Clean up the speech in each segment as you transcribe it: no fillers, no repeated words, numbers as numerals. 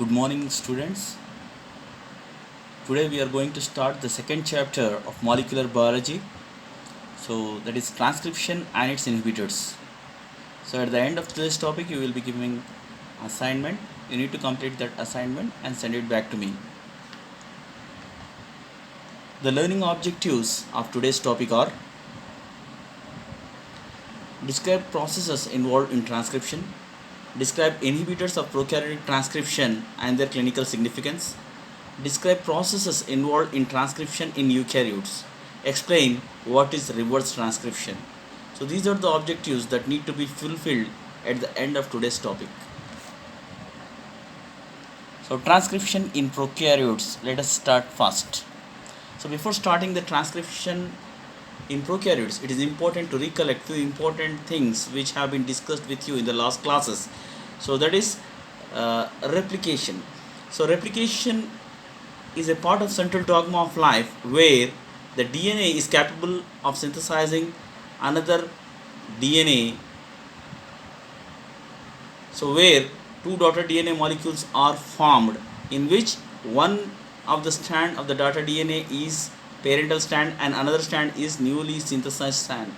Good morning, students. Today we are going to start the second chapter of molecular biology. So, that is transcription and its inhibitors. So, at the end of today's topic, you will be giving assignment. You need to complete that assignment and send it back to me. The learning objectives of today's topic are: describe processes involved in transcription, describe inhibitors of prokaryotic transcription and their clinical significance, describe processes involved in transcription in eukaryotes, explain what is reverse transcription. So these are the objectives that need to be fulfilled at the end of today's topic. So transcription in prokaryotes, let us start first. So before starting the transcription in prokaryotes, it is important to recollect few important things which have been discussed with you in the last classes. So that is replication. So replication is a part of central dogma of life where the DNA is capable of synthesizing another DNA. So where two daughter DNA molecules are formed in which one of the strand of the daughter DNA is parental strand and another strand is newly synthesized strand.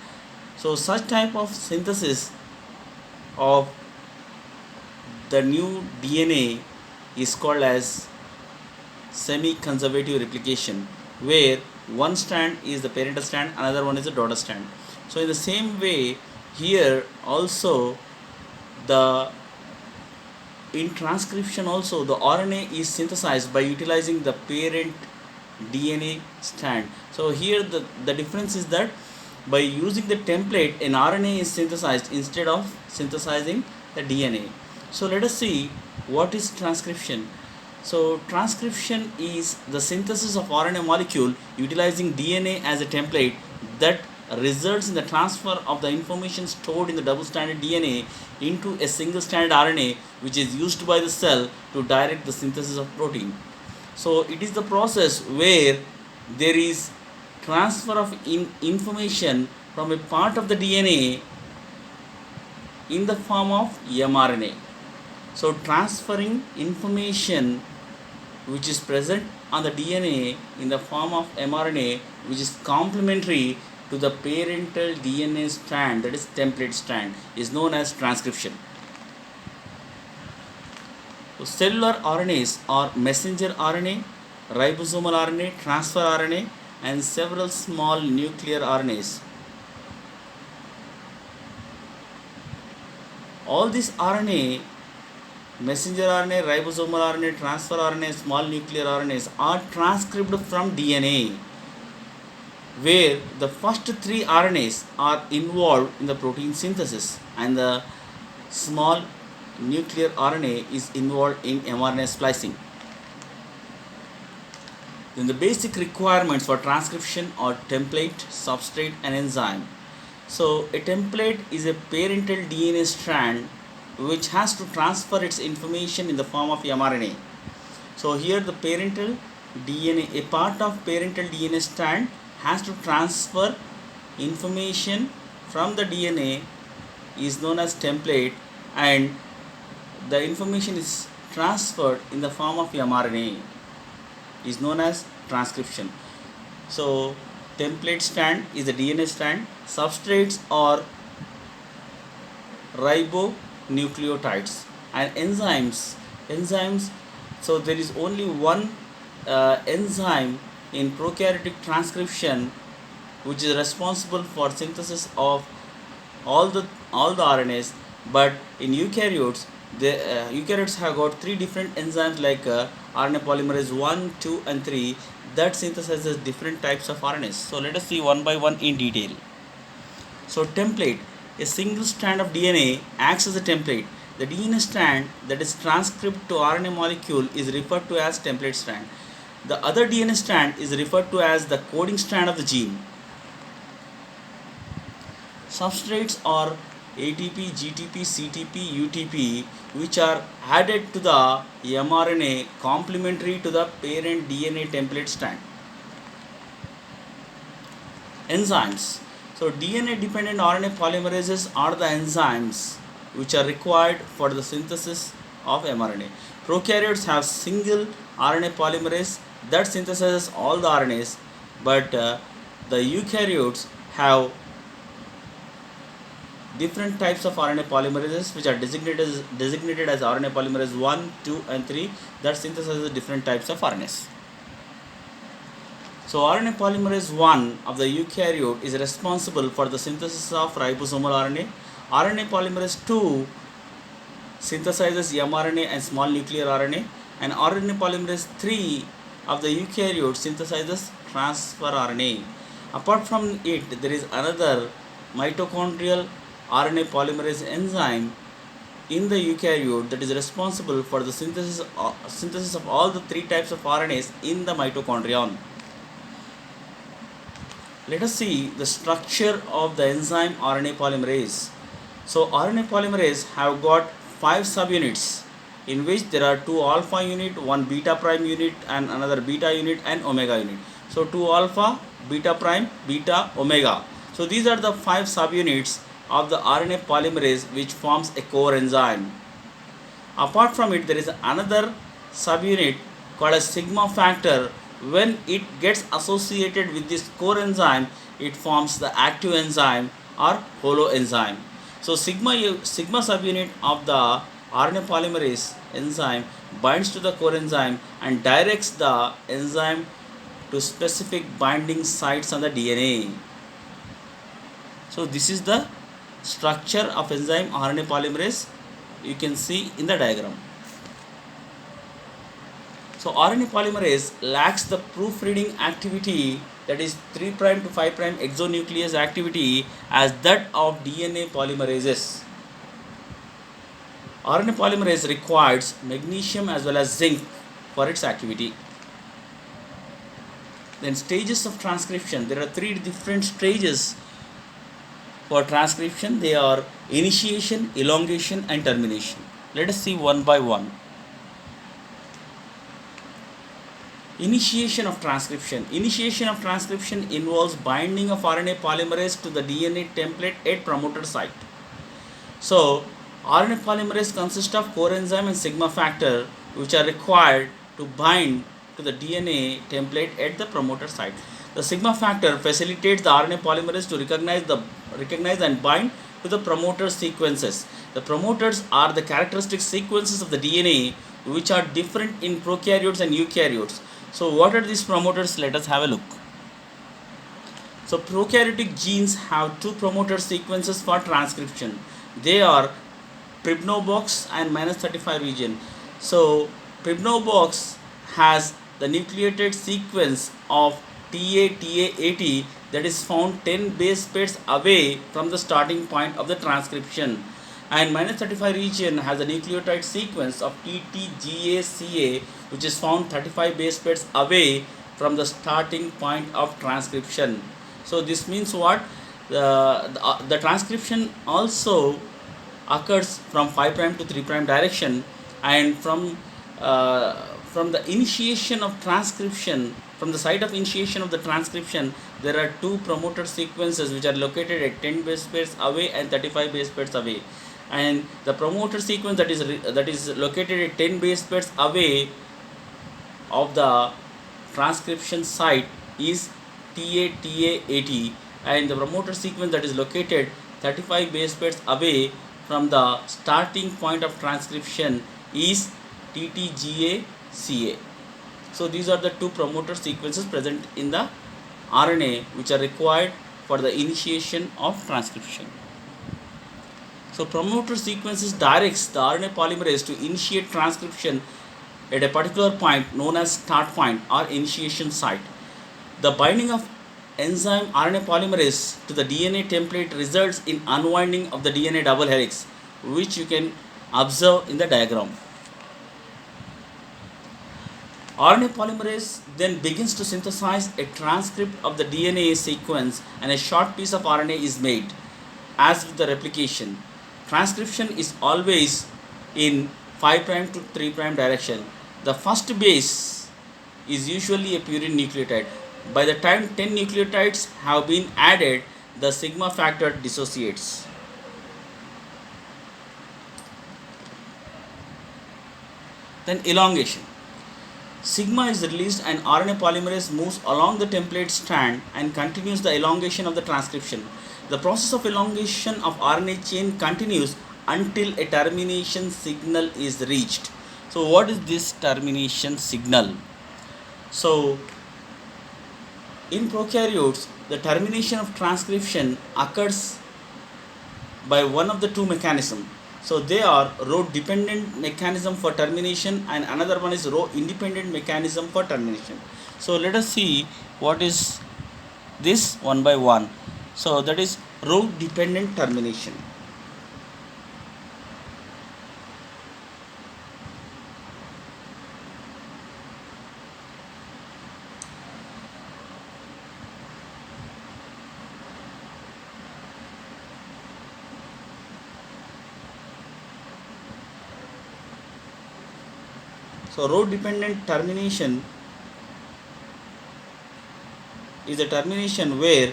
So such type of synthesis of the new DNA is called as semi-conservative replication, where one strand is the parental strand, another one is the daughter strand. So in the same way, here also in transcription also the RNA is synthesized by utilizing the parent DNA strand. So here the difference is that by using the template, an RNA is synthesized instead of synthesizing the DNA. So let us see what is transcription. So transcription is the synthesis of RNA molecule utilizing DNA as a template that results in the transfer of the information stored in the double-stranded DNA into a single-stranded RNA, which is used by the cell to direct the synthesis of protein. So it is the process where there is transfer of information from a part of the DNA in the form of mRNA. So transferring information which is present on the DNA in the form of mRNA, which is complementary to the parental DNA strand, that is template strand, is known as transcription. So cellular RNAs are messenger RNA, ribosomal RNA, transfer RNA, and several small nuclear RNAs. All these RNA, messenger RNA, ribosomal RNA, transfer RNA, small nuclear RNAs are transcribed from DNA, where the first three RNAs are involved in the protein synthesis and the small nuclear RNA is involved in mRNA splicing. Then the basic requirements for transcription are template, substrate, and enzyme. So a template is a parental DNA strand which has to transfer its information in the form of mRNA. So here the parental DNA, a part of parental DNA strand has to transfer information from the DNA is known as template, and the information is transferred in the form of mRNA is known as transcription. So template strand is the DNA strand, substrates are ribonucleotides, and enzymes. So there is only one enzyme in prokaryotic transcription which is responsible for synthesis of all the RNAs, but in eukaryotes eukaryotes have got three different enzymes like RNA polymerase 1, 2 and 3 that synthesizes different types of RNAs. So let us see one by one in detail. So template, a single strand of DNA acts as a template. The DNA strand that is transcribed to RNA molecule is referred to as template strand. The other DNA strand is referred to as the coding strand of the gene. Substrates are ATP, GTP, CTP, UTP, which are added to the mRNA complementary to the parent DNA template strand. Enzymes. So DNA dependent RNA polymerases are the enzymes which are required for the synthesis of mRNA. Prokaryotes have single RNA polymerase that synthesizes all the RNAs, but the eukaryotes have different types of RNA polymerases which are designated as RNA polymerase 1, 2 and 3 that synthesizes different types of RNAs. So RNA polymerase 1 of the eukaryote is responsible for the synthesis of ribosomal RNA. RNA polymerase 2 synthesizes mRNA and small nuclear RNA, and RNA polymerase 3 of the eukaryote synthesizes transfer RNA. Apart from it, there is another mitochondrial RNA polymerase enzyme in the eukaryote that is responsible for the synthesis of all the three types of RNAs in the mitochondrion. Let us see the structure of the enzyme RNA polymerase. So RNA polymerase have got 5 subunits in which there are 2 alpha unit, 1 beta prime unit and another beta unit and omega unit. So 2 alpha, beta prime, beta, omega. So these are the 5 subunits of the RNA polymerase which forms a core enzyme. Apart from it, there is another subunit called a sigma factor. When it gets associated with this core enzyme, it forms the active enzyme or holoenzyme. So sigma subunit of the RNA polymerase enzyme binds to the core enzyme and directs the enzyme to specific binding sites on the DNA. So this is the structure of enzyme RNA polymerase, you can see in the diagram. So RNA polymerase lacks the proofreading activity, that is 3' to 5' exonuclease activity, as that of DNA polymerases. RNA polymerase requires magnesium as well as zinc for its activity. Then stages of transcription. There are 3 different stages for transcription. They are initiation, elongation and termination. Let us see one by one. Initiation of transcription. Initiation of transcription involves binding of RNA polymerase to the DNA template at promoter site. So RNA polymerase consists of core enzyme and sigma factor which are required to bind to the DNA template at the promoter site. The sigma factor facilitates the RNA polymerase to recognize and bind to the promoter sequences. The promoters are the characteristic sequences of the DNA which are different in prokaryotes and eukaryotes. So what are these promoters? Let us have a look. So prokaryotic genes have 2 promoter sequences for transcription. They are Pribnobox and -35 region. So Pribnobox has the nucleotide sequence of TA-TA80 that is found 10 base pairs away from the starting point of the transcription, and -35 region has a nucleotide sequence of TTGA-CA which is found 35 base pairs away from the starting point of transcription. So this means what? The transcription also occurs from 5' to 3' direction, and from the initiation of transcription, from the site of initiation of the transcription, there are 2 promoter sequences which are located at 10 base pairs away and 35 base pairs away. And the promoter sequence that is located at 10 base pairs away of the transcription site is TA-TA80, and the promoter sequence that is located 35 base pairs away from the starting point of transcription is TTGA-CA. So these are the 2 promoter sequences present in the RNA which are required for the initiation of transcription. So promoter sequences directs the RNA polymerase to initiate transcription at a particular point known as start point or initiation site. The binding of enzyme RNA polymerase to the DNA template results in unwinding of the DNA double helix, which you can observe in the diagram. RNA polymerase then begins to synthesize a transcript of the DNA sequence, and a short piece of RNA is made. As with the replication, transcription is always in 5' to 3' direction. The first base is usually a purine nucleotide. By the time 10 nucleotides have been added, the sigma factor dissociates. Then elongation. Sigma is released and RNA polymerase moves along the template strand and continues the elongation of the transcription. The process of elongation of RNA chain continues until a termination signal is reached. So what is this termination signal? So in prokaryotes, the termination of transcription occurs by one of the two mechanisms. So they are row dependent mechanism for termination and another one is row independent mechanism for termination. So let us see what is this one by one. So that is row dependent termination. So row dependent termination is a termination where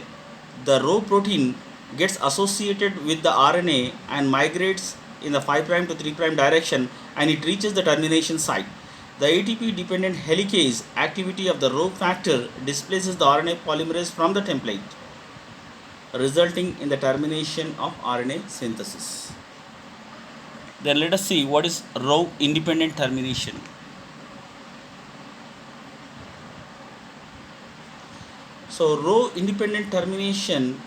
the row protein gets associated with the RNA and migrates in the 5' to 3' direction and it reaches the termination site. The ATP dependent helicase activity of the row factor displaces the RNA polymerase from the template, resulting in the termination of RNA synthesis. Then let us see what is row independent termination. So row independent termination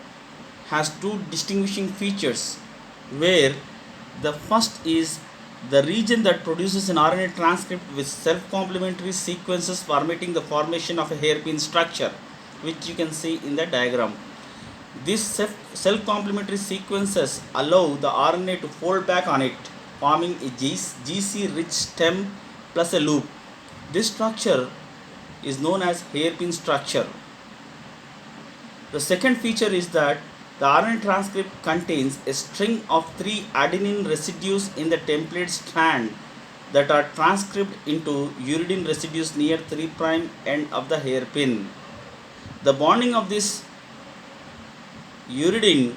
has two distinguishing features, where the first is the region that produces an RNA transcript with self-complementary sequences permitting the formation of a hairpin structure, which you can see in the diagram. These self-complementary sequences allow the RNA to fold back on it, forming a GC-rich stem plus a loop. This structure is known as hairpin structure. The second feature is that the RNA transcript contains a string of 3 adenine residues in the template strand that are transcribed into uridine residues near 3' end of the hairpin. The bonding of this uridine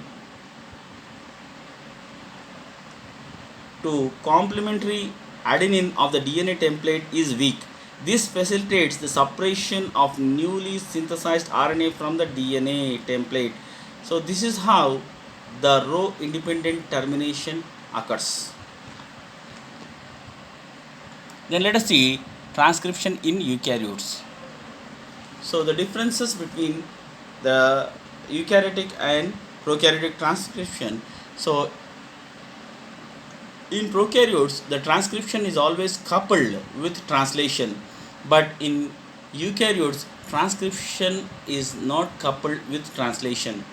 to complementary adenine of the DNA template is weak. This facilitates the suppression of newly synthesized RNA from the DNA template. So this is how the row independent termination occurs. Then let us see transcription in eukaryotes. So the differences between the eukaryotic and prokaryotic transcription. So in prokaryotes, the transcription is always coupled with translation, but in eukaryotes, transcription is not coupled with translation.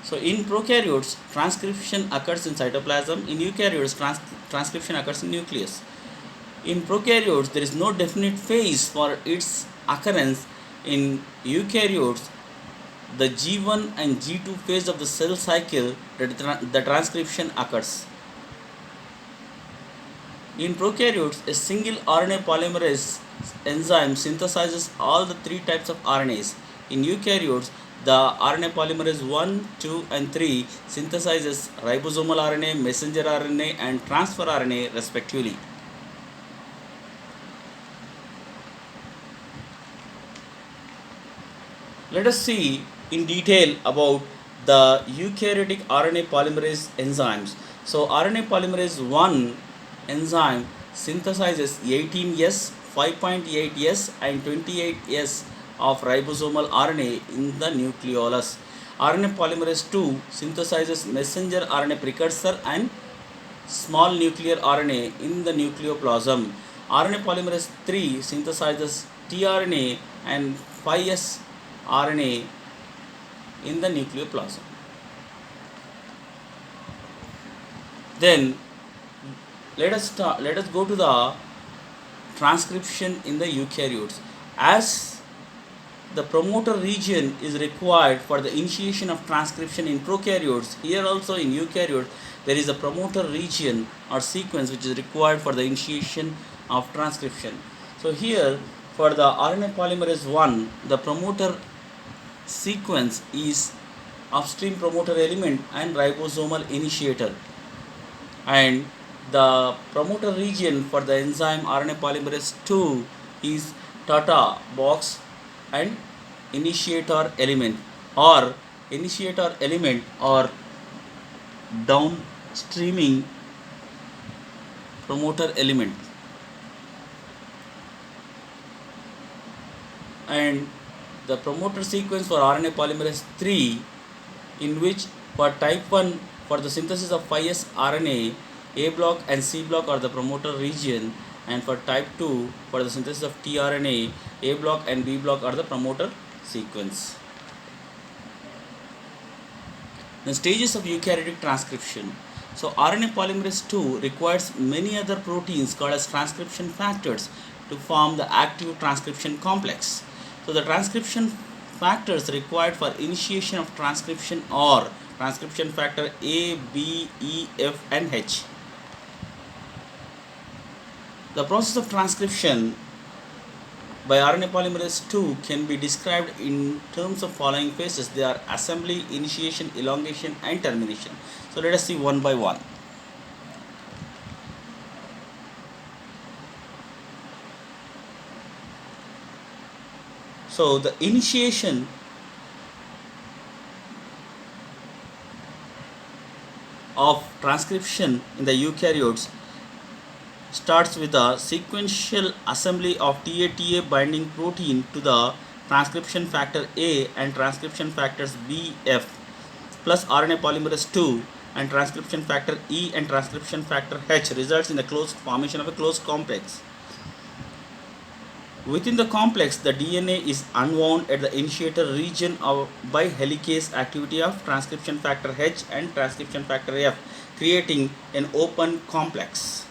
So in prokaryotes, transcription occurs in cytoplasm. In eukaryotes, transcription occurs in nucleus. In prokaryotes, there is no definite phase for its occurrence. In eukaryotes, the G1 and G2 phase of the cell cycle, the transcription occurs. In prokaryotes, a single RNA polymerase enzyme synthesizes all the 3 types of RNAs. In eukaryotes, the RNA polymerase 1, 2 and 3 synthesizes ribosomal RNA, messenger RNA and transfer RNA respectively. Let us see in detail about the eukaryotic RNA polymerase enzymes. So RNA polymerase 1 enzyme synthesizes 18S, 5.8S and 28S of ribosomal RNA in the nucleolus. RNA polymerase 2 synthesizes messenger RNA precursor and small nuclear RNA in the nucleoplasm. RNA polymerase 3 synthesizes tRNA and 5S RNA in the nucleoplasm. Then let us go to the transcription in the eukaryotes. As the promoter region is required for the initiation of transcription in prokaryotes, here also in eukaryotes there is a promoter region or sequence which is required for the initiation of transcription. So here for the RNA polymerase 1, the promoter sequence is upstream promoter element and ribosomal initiator, and The promoter region for the enzyme RNA polymerase 2 is Tata box and initiator element, or initiator element or downstreaming promoter element. And the promoter sequence for RNA polymerase 3, in which for type 1 for the synthesis of 5S RNA, A block and C block are the promoter region, and for type 2 for the synthesis of tRNA, A block and B block are the promoter sequence. The stages of eukaryotic transcription. So RNA polymerase 2 requires many other proteins called as transcription factors to form the active transcription complex. So the transcription factors required for initiation of transcription are transcription factor A, B, E, F and H. The process of transcription by RNA polymerase 2 can be described in terms of following phases. They are assembly, initiation, elongation and termination. So let us see one by one. So the initiation of transcription in the eukaryotes starts with a sequential assembly of TATA binding protein to the transcription factor A and transcription factors B, F plus RNA polymerase 2 and transcription factor E and transcription factor H results in the closed formation of a closed complex. Within the complex, the DNA is unwound at the initiator region by helicase activity of transcription factor H and transcription factor F, creating an open complex.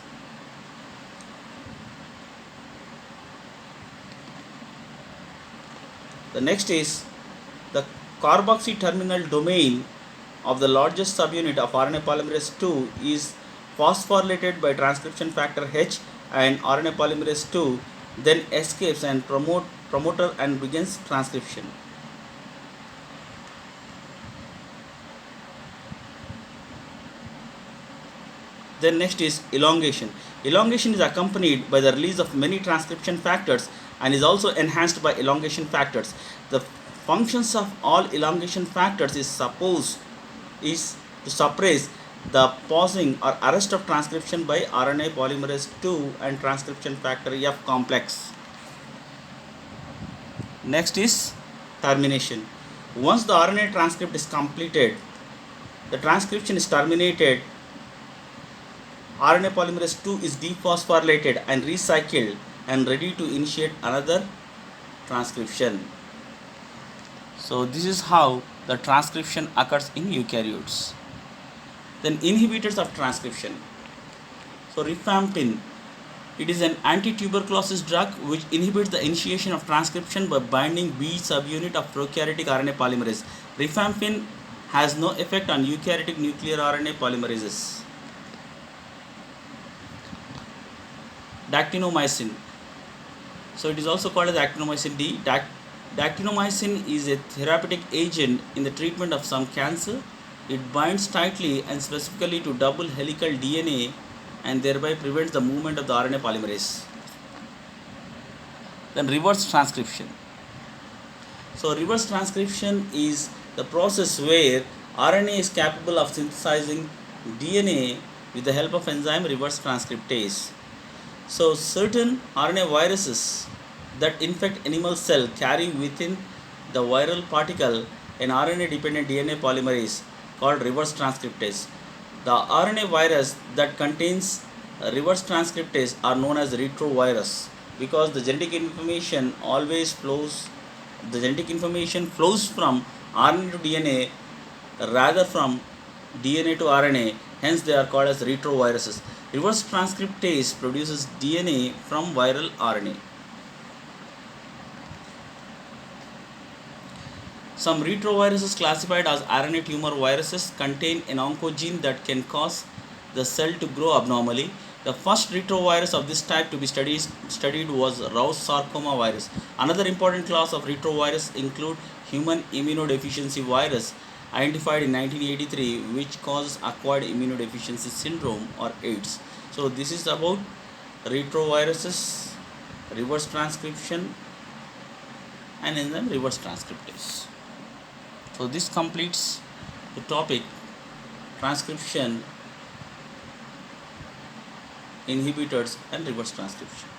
The next is the carboxy terminal domain of the largest subunit of RNA polymerase 2 is phosphorylated by transcription factor H, and RNA polymerase 2 then escapes and promoter and begins transcription. Then next is elongation. Elongation is accompanied by the release of many transcription factors and is also enhanced by elongation factors. The functions of all elongation factors is to suppress the pausing or arrest of transcription by RNA polymerase 2 and transcription factor F complex. Next is termination. Once the RNA transcript is completed, the transcription is terminated, RNA polymerase 2 is dephosphorylated and recycled and ready to initiate another transcription. So this is how the transcription occurs in eukaryotes. Then inhibitors of transcription. So rifampin, it is an anti-tuberculosis drug which inhibits the initiation of transcription by binding B subunit of prokaryotic RNA polymerase. Rifampin has no effect on eukaryotic nuclear RNA polymerases. Dactinomycin. So it is also called as actinomycin D. Dactinomycin is a therapeutic agent in the treatment of some cancer. It binds tightly and specifically to double helical DNA and thereby prevents the movement of the RNA polymerase. Then reverse transcription. So reverse transcription is the process where RNA is capable of synthesizing DNA with the help of enzyme reverse transcriptase. So certain RNA viruses that infect animal cell carry within the viral particle an RNA dependent DNA polymerase called reverse transcriptase. The RNA virus that contains reverse transcriptase are known as retrovirus because the genetic information flows from RNA to DNA rather from DNA to RNA, hence they are called as retroviruses. Reverse transcriptase produces DNA from viral RNA. Some retroviruses classified as RNA tumor viruses contain an oncogene that can cause the cell to grow abnormally. The first retrovirus of this type to be studied was Rous sarcoma virus. Another important class of retrovirus include human immunodeficiency virus identified in 1983, which causes acquired immunodeficiency syndrome or AIDS. So this is about retroviruses, reverse transcription, and enzyme reverse transcriptase. So this completes the topic transcription inhibitors and reverse transcription.